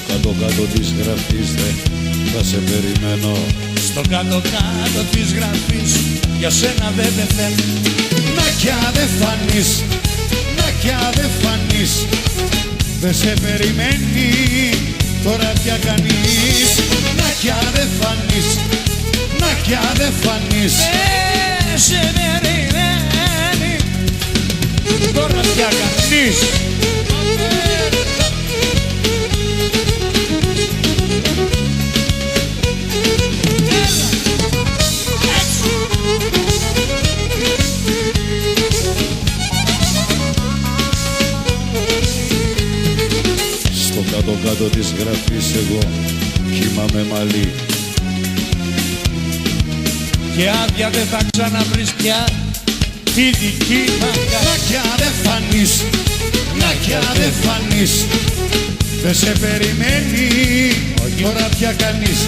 κάτω-κάτω της γραφής θα σε περιμένω. Στο κάτω-κάτω της γραφής για σένα δεν πεθαίνω. Να κι αν δεν φανείς, να κι αν δεν φανείς, δεν σε περιμένει τώρα πια κανείς. Να κι αν δεν φανείς, να κι αν δεν φανείς, Δεν σε περιμένει τώρα πια κανείς. Στο κάτω-κάτω της γραφής εγώ κοιμάμαι μαλλί. Και άδεια δεν θα ξαναβρεις πια τη δική μαγιά. Να κι αν δεν φανείς, να κι αν δεν φανείς, δεν σε περιμένει τώρα πια κανείς.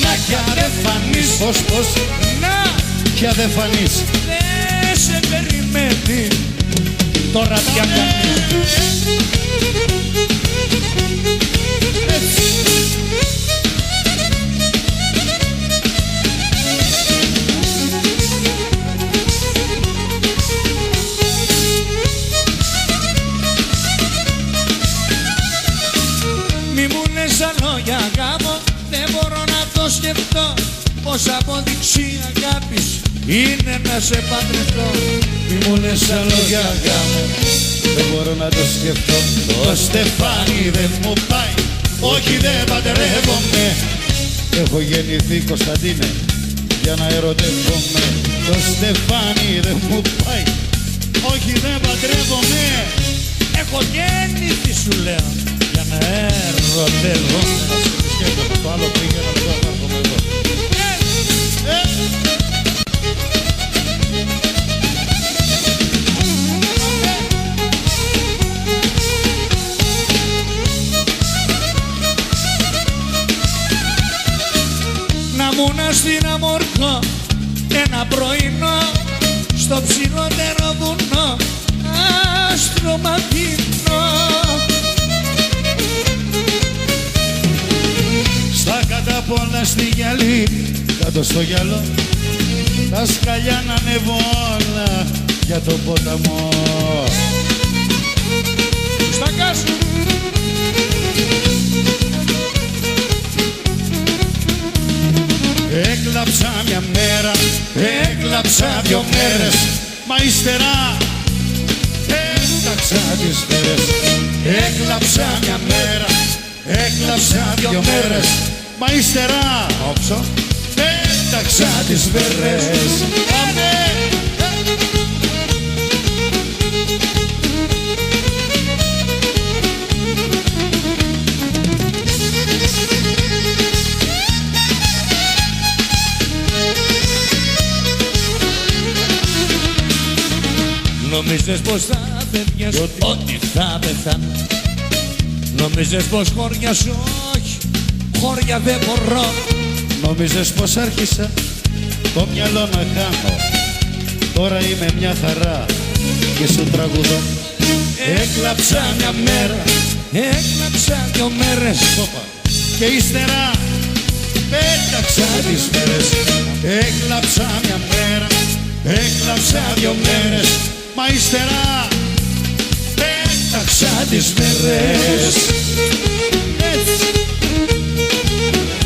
Να κι αν δεν φανείς, πως, Να κι αν δεν φανείς, δεν σε περιμένει τώρα πια κανείς. Μη μου λες άλλο για γάμο, δεν μπορώ να το σκεφτώ. Πως απόδειξη αγάπης είναι να σε παντρευτώ. μη μου λες άλλο για γάμο, δεν μπορώ να το σκεφτώ. Το στεφάνι δεν μου πάει, όχι δεν παντρεύομαι. Έχω γεννηθεί Κωνσταντίνε για να ερωτεύομαι. Το στεφάνι δεν μου πάει, όχι δεν παντρεύομαι. Έχω γέννηθει σου λέω για να ερωτεύομαι. Το άλλο πήγαινα εδώ να έρχομαι εδώ. Να μούνα στην Αμορφό ένα πρωινό στο ψηλότερο βουνό αστροματινό. Στα κατά πολλά στη γυαλί, κάτω στο γυαλό, τα σκαλιά να ανεβώ όλα για το ποταμό. Στα κάσου Έκλαψα μια μέρα, έκλαψα 2 μέρες, μα ύστερα έταξα τις μέρες. Έκλαψα μια μέρα, έκλαψα 2 μέρες, μα ύστερα όψω έταξα τις μέρες. Αμέ! Νομίζες πως θα πεθιές ότι θα πεθάνω. Νομίζες πως χώρια σου όχι, χώρια δεν μπορώ. Νόμιζες πως άρχισα το μυαλό να κάνω, τώρα είμαι μια χαρά και σου τραγουδώ. Έκλαψα μια μέρα, Έκλαψα 2 μέρες και ύστερα πέταξα τις μέρες. Έκλαψα μια μέρα, έκλαψα 2 μέρες, μα ύστερα πέταξα τις μέρες. Έτσι.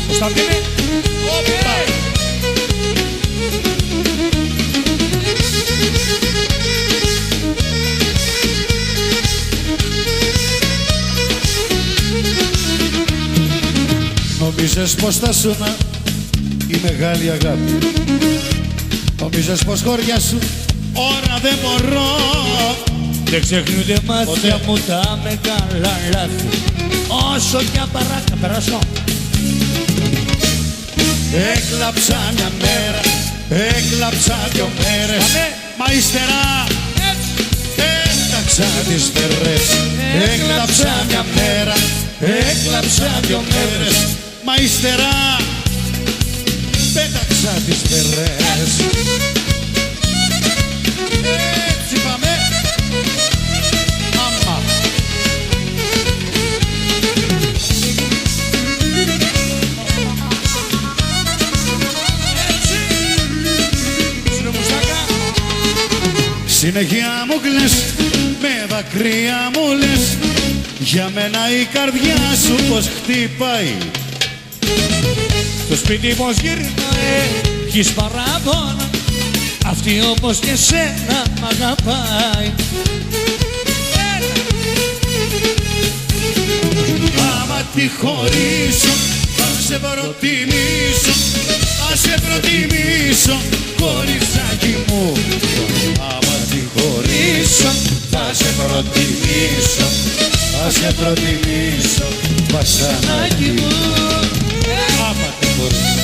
Κωνσταντίνε, Όπα. Νομίζες πως θα σούνα η μεγάλη αγάπη, νομίζες πως χώρια σου ώρα δεν μπορώ. δεν ξεχνούνται μάτια μου τα μεγάλα λάθη, όσο κι αν παράκα περάσω. Έκλαψα μια μέρα, έκλαψα 2 μέρες, μα ύστερα έταξα τις μέρες. Έκλαψα μια μέρα, έκλαψα 2 μέρες, μα ύστερα πέταξα τις μέρες. Έτσι πάμε. Άμα. Συνέχεια μου κλαις, με δακρύα μου λες, για μένα η καρδιά σου πως χτυπάει. Το σπίτι πως γυρνάει, έχεις παράπονα, αυτή όπως και σένα μ' αγαπάει. Άμα τη χωρίσω, θα σε προτιμήσω, θα σε προτιμήσω, κοριτσάκι μου. Άμα τη χωρίσω, θα σε προτιμήσω, θα σε προτιμήσω, βασανάκι μου. Άμα τη χωρίσω.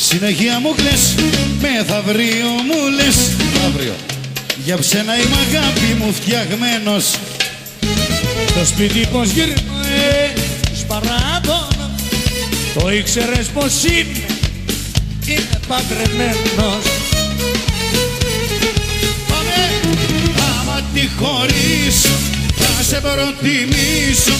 Συνέχεια μου κλαις, μεθαύριο μου λες, αύριο. Για ψένα είμαι αγάπη μου φτιαγμένος. Το σπίτι πως γυρνάει, έχεις παράπονα, το ήξερες πως είναι παντρεμένος. Πάμε! Άμα τη χωρίσω, θα σε προτιμήσω,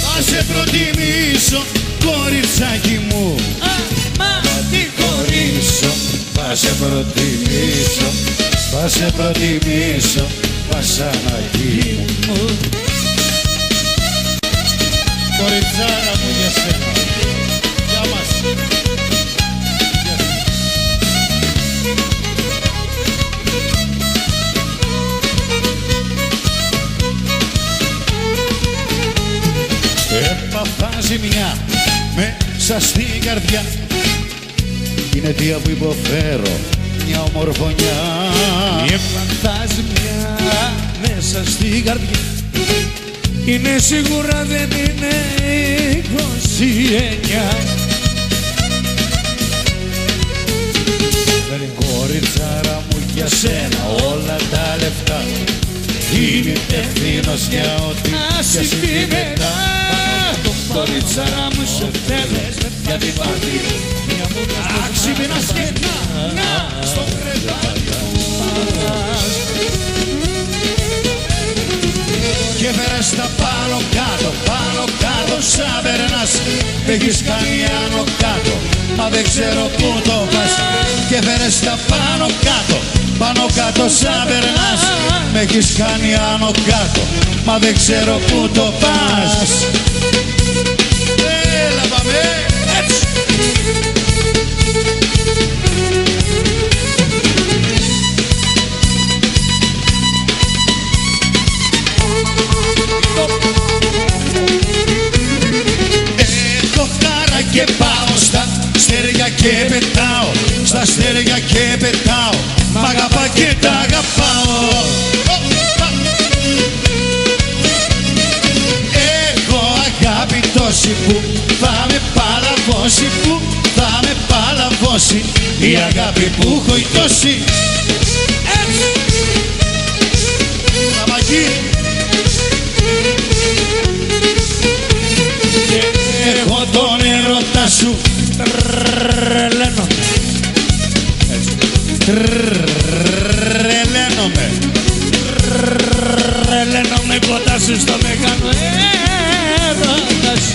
θα σε προτιμήσω, κοριτσάκι μου. Άμα τη χωρίσω, θα σε προτιμήσω, θα σε προτιμήσω, βασανάκι μου. Κοριτσάρα μου για σένα, για μας. Έπαθα ζημιά μέσα στην καρδιά, είναι αιτία που υποφέρω μια ομορφωνιά. Έπαθα μια μέσα στην καρδιά, είναι σίγουρα δεν είναι 29. Κοριτσάρα μου για σένα όλα τα λεφτά, είναι ευθύνος για ό,τι και συμβεί μετά. Κοριτσάρα μου σε θέλω, γιατί υπάρχει μια μου άξιμη σκηνά, να στο κρεβάτι και φέρες τα πάνω κάτω σαν περνάς. Μ' έχεις κάνει άνω κάτω, μα δεν ξέρω πού το πας. Και φέρες τα πάνω κάτω σαν περνάς. Μ' έχεις κάνει άνω κάτω, μα δεν ξέρω πού το πας. Έλα πάμε, έτσι. Έχω χάρα και πάω στα αστέρια και πετάω, στα αστέρια και πετάω, μ' αγαπά και τα αγαπάω. Έχω αγάπη τόση που θα με παλαβώσει, που θα με παλαβώσει, η αγάπη που έχω η τόση. Λαμαγί. Έχω τον έρωτα σου, τρελαίνομαι, τρελαίνομαι, τρελαίνομαι κοντά σου στο μεγάλο έρωτα σου.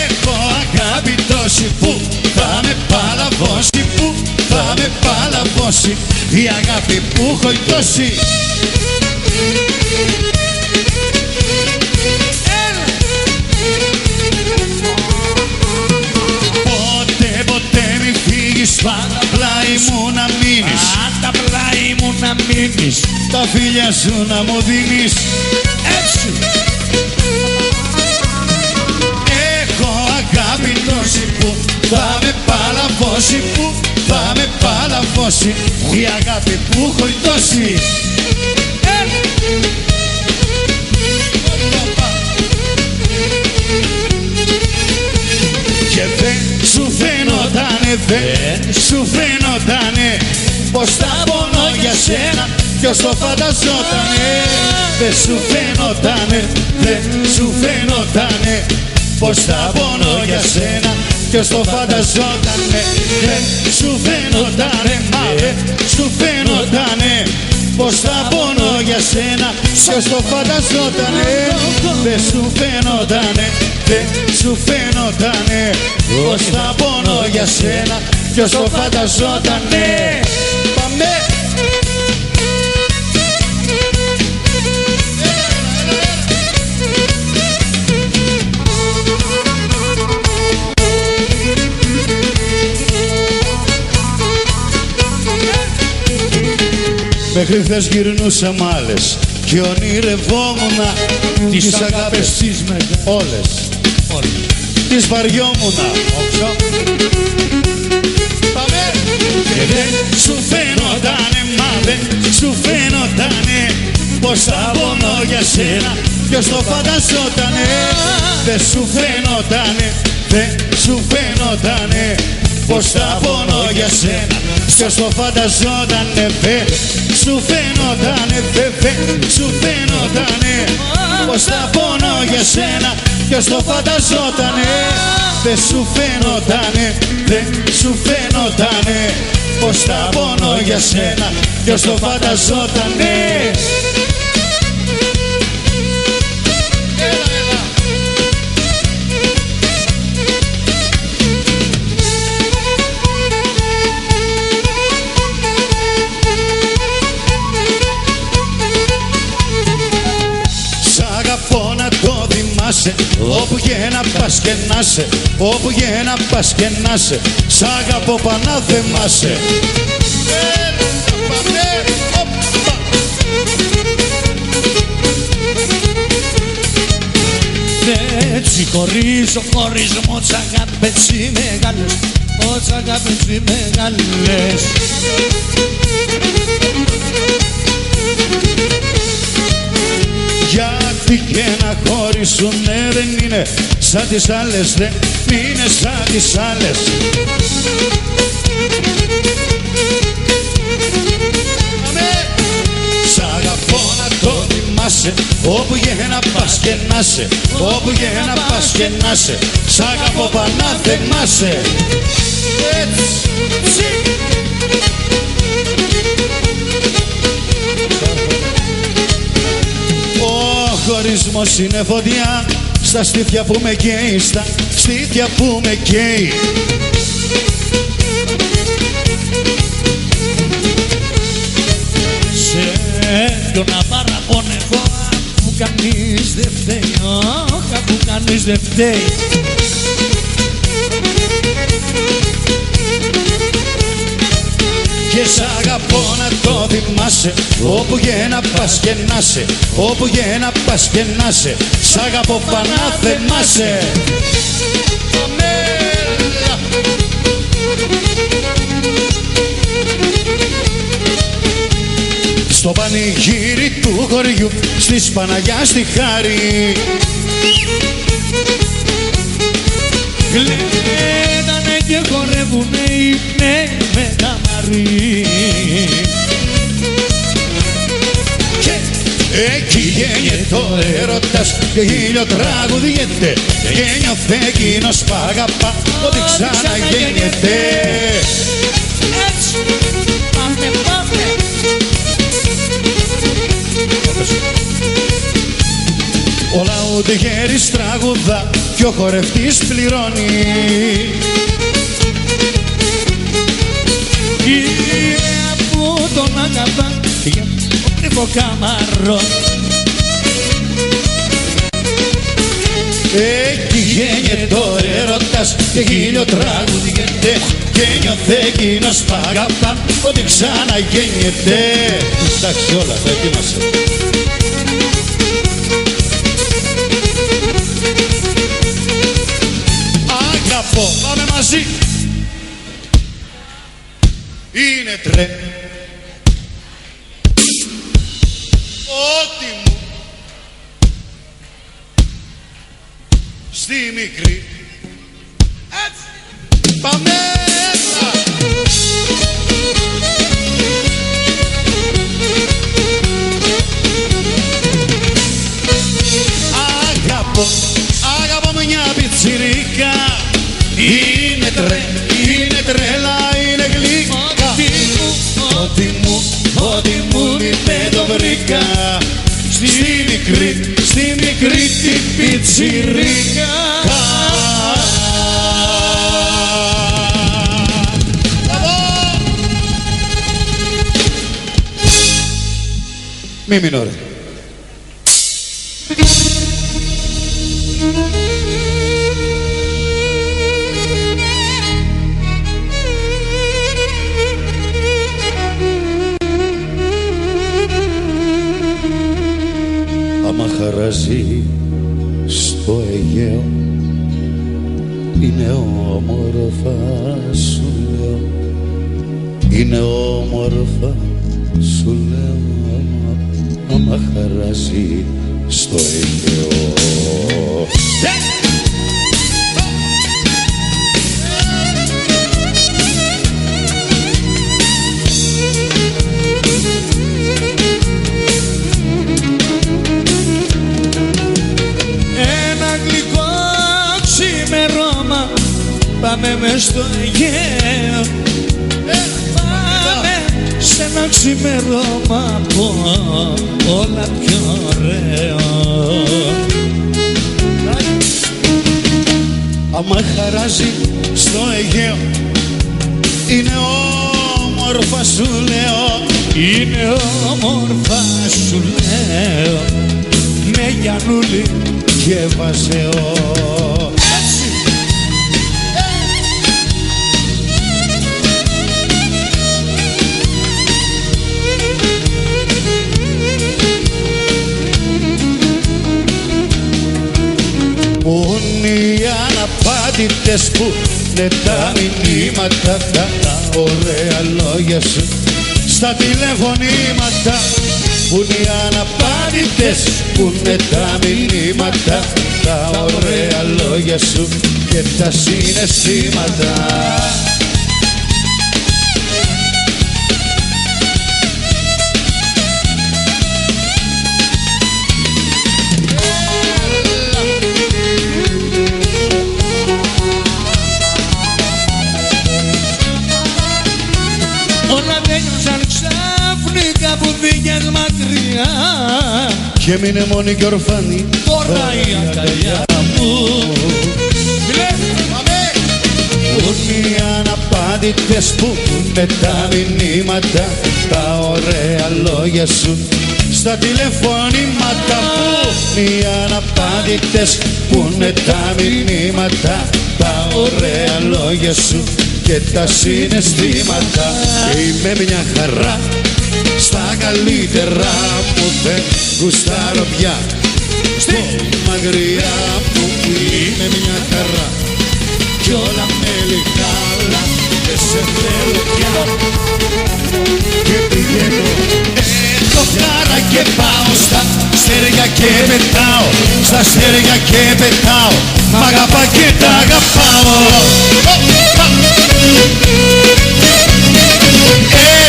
Έχω αγάπη τόση που θα με παλαβώσει, που θα με παλαβώσει, η αγάπη που έχω η τόση. Ποτέ μη φύγεις, πάντα πλάι μου να μείνεις, πάντα πλάι μου να μείνεις, τα φίλια σου να μου δίνεις. έτσι. Έχω αγάπη τόση που θα με παλαβώσει, που θα με παλαβώσει, η αγάπη που έχω η τόση. Και δεν σου φαίνοτανε, δεν σου φαίνοτανε πως θα πονώ για σένα, ποιος το φανταζότανε. Δεν σου φαίνοτανε, δεν σου φαίνοτανε πως θα πονώ για σένα. Ποιος το φανταζότανε, δεν σου φαίνοτανε, μα δεν σου φαίνοτανε πως θα πονώ για σένα. Ποιος το φανταζότανε, δεν σου φαίνοτανε, δεν σου φαίνοτανε πως θα πονώ για σένα. Ποιος το φανταζότανε. Πάμε! Μέχρι χθες γυρνούσα μ' άλλες κι ονειρευόμουνα τις αγάπες τις όλες, τις βαριόμουνα. Πάμε! Και δεν σου φαίνοτανε, μα δεν σου φαίνοτανε πως θα πονώ για σένα. Ποιος το φανταζότανε, δεν σου φαίνοτανε, δεν σου φαίνοτανε πως θα πονώ για σένα. Ποιος το φανταζότανε, δεν σου φαίνοτανε, δεν σου φαίνοτανε πως θα πονώ για σένα. Ποιος το φανταζότανε, δεν σου φαίνοτανε, δεν σου φαίνοτανε πως θα πονώ για σένα. Ποιος το φανταζότανε. Όπου και να πας και να σε, όπου και να πας και να σε, σ' αγαπώ πανάθεμάσαι. Έτσι χωρίζω χωρισμό τς αγάπες οι μεγάλες, τς αγάπες οι μεγάλες. Γιατί και να χωρίσουνε δεν είναι σαν τις άλλες, δεν είναι σαν τις άλλες. Σ' αγαπώ να το θυμάσαι, όπου και να πας και να σε, όπου και να πας και να σε, σ' αγαπώ πανάθεμάσαι. Έτσι. Ο χωρισμός είναι φωτιά στα στήθια που με καίει, στα στήθια που με καίει. Σε ποιον να παραπονεθώ αφού κανείς δεν φταίει, αφού κανείς δεν φταίει. Και σ' αγαπώ να το θυμάσαι, όπου και να πας και να σε, όπου και να πας και να σε, σ' αγαπώ πανάθεμάσαι. Στο πανηγύρι του χωριού, στις Παναγιά στη Χάρη, γλέντανε και χορεύουνε οι νέοι με τα μαρί. Και εκεί γέννεται ο έρωτας και γέλιο τραγουδιέται, και νιώθε εκείνος που αγαπά ότι ξαναγέννεται. Έτσι, πάμε, πάμε. Ο λαούτιγέρης τραγουδά κι ο χορευτής πληρώνει. Είναι από τον αγαπά για το κρυφό καμαρό. Εκεί γέννεται ο έρωτας και γέλιο τραγουδιέται, και νιώθε εκείνος που αγαπά ότι ξαναγέννεται. Εντάξει, όλα θα ετοίμασε. Αγαπώ, πάμε μαζί. Είναι τρε ό,τι μου στη μικρή. Έτσι, πάμε έξα. Αγαπώ, αγαπώ μια πίτσα πιτσιρίκα, στη μικρή την πιτσιρίκα. Μη μινόρε. Άμα χαράζει στο Αιγαίο, είναι όμορφα σου λέω, είναι όμορφα σου λέω. Άμα χαράζει στο Αιγαίο. Ένα γλυκό ξημερώμα πάμε μες στο Αιγαίο, πάμε σε ένα ξημερώμα από όλα πιο ωραίο. Άμα χαράζει στο Αιγαίο, είναι όμορφα σου λέω, είναι όμορφα σου λέω, με Γιαννούλη και Βασεώ. Πού είναι οι αναπάντητες που είναι τα μηνύματα, τα ωραία λόγια σου στα τηλεφωνήματα. Πού είναι οι αναπάντητες που είναι τα μηνύματα, τα ωραία λόγια σου και τα συναισθήματα. Όλα τέλειωσαν ξαφνικά που πήγες μακριά και μείνε μόνη κι ορφανή τώρα η αγκαλιά μου. Πού είναι οι αναπάντητες που είναι τα μηνύματα, τα ωραία λόγια σου στα τηλεφωνήματα. Πού είναι οι αναπάντητες που είναι τα μηνύματα, τα ωραία λόγια σου και τα συναισθήματα. Και είμαι μια χαρά στα καλύτερα που δεν γουστάρω πια, στο μακριά που είμαι μια χαρά κι όλα με λιγάλα και σε θέλω πια. Και πηγαίνω, έχω χαρά και πάω στα αστέρια και πετάω, στα αστέρια και πετάω, μ' αγαπά και τα αγαπάω.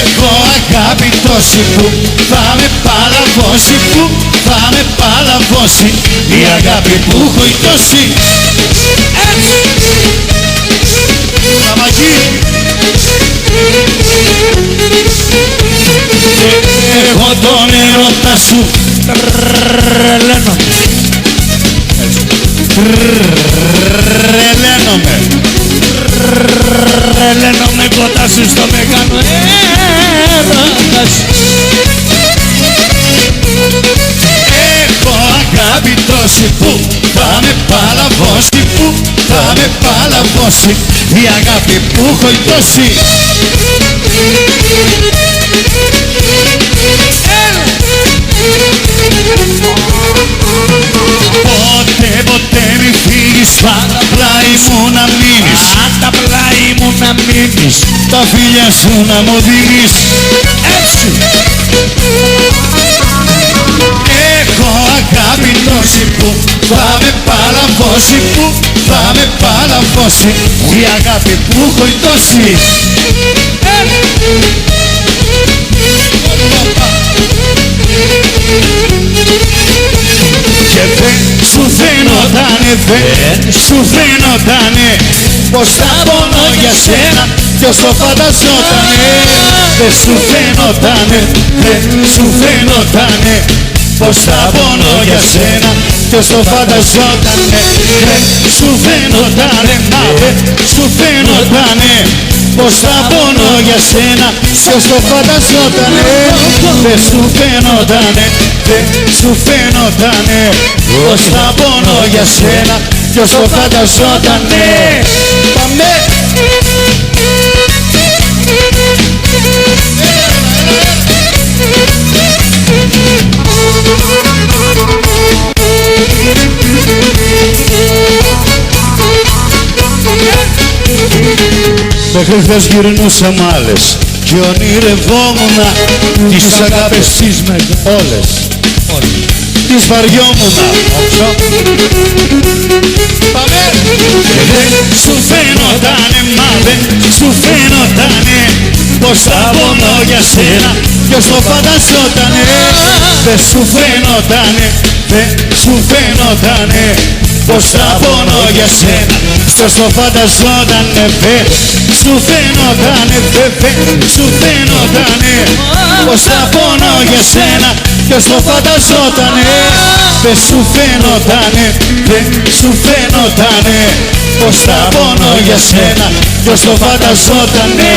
Έχω αγάπη τόση που θα με παλαβώσει, που θα με παλαβώσει, η αγάπη που έχω η τόση. Σταμαγή. Έχω τον έρωτα σου, τρελαίνομαι, τρελαίνομαι, τρελαίνομαι κοντά σου στο μεγάλο έρωτα σου. Έχω αγάπη τόση που θα με παλαβώσει, που θα με παλαβώσει, η αγάπη που έχω η τόση. Ποτέ μη φύγεις, πάντα πλάι μου να μείνεις, πάντα πλάι μου να μείνεις, τα φίλια σου να μου δίνεις. Έτσι. Έχω αγάπη τόση που θα με παλαβώσει, που θα με παλαβώσει, η αγάπη που έχω η τόση. Και δεν σου φαίνοτανε, δεν σου φαίνοτανε πως θα πονώ για σένα. Ποιος το φανταζότανε, δεν σου φαίνοτανε, δεν σου φαίνοτανε πως θα πονώ για σένα. Ποιος το φανταζότανε, δεν σου φαίνοτανε, μα δεν σου φαίνοτανε πως θα πονώ για σένα. Ποιος το φανταζότανε, δεν σου φαίνοτανε, δεν σου φαίνοτανε πως θα πονώ για σένα. Ποιος το φανταζότανε. Πάμε! Μέχρι χθες γυρνούσα μ' άλλες κι ονειρευόμουνα τις αγάπες τις όλες. Τις βαριόμουνα. Πάμε! Και δεν σου φαίνοτανε, μα δεν σου φαίνοτανε πως θα πονώ για σένα. Ποιος το φανταζότανε, δεν σου φαίνοτανε, δεν σου φαίνοτανε πως θα πονώ για σένα. Ποιος το φανταζότανε, δεν σου φαίνοτανε, δεν σου φαίνοτανε πως θα πονώ για σένα. Ποιος το φανταζότανε, δεν σου φαίνοτανε, δεν σου φαίνοτανε πως θα πονώ για σένα. Ποιος το φανταζότανε.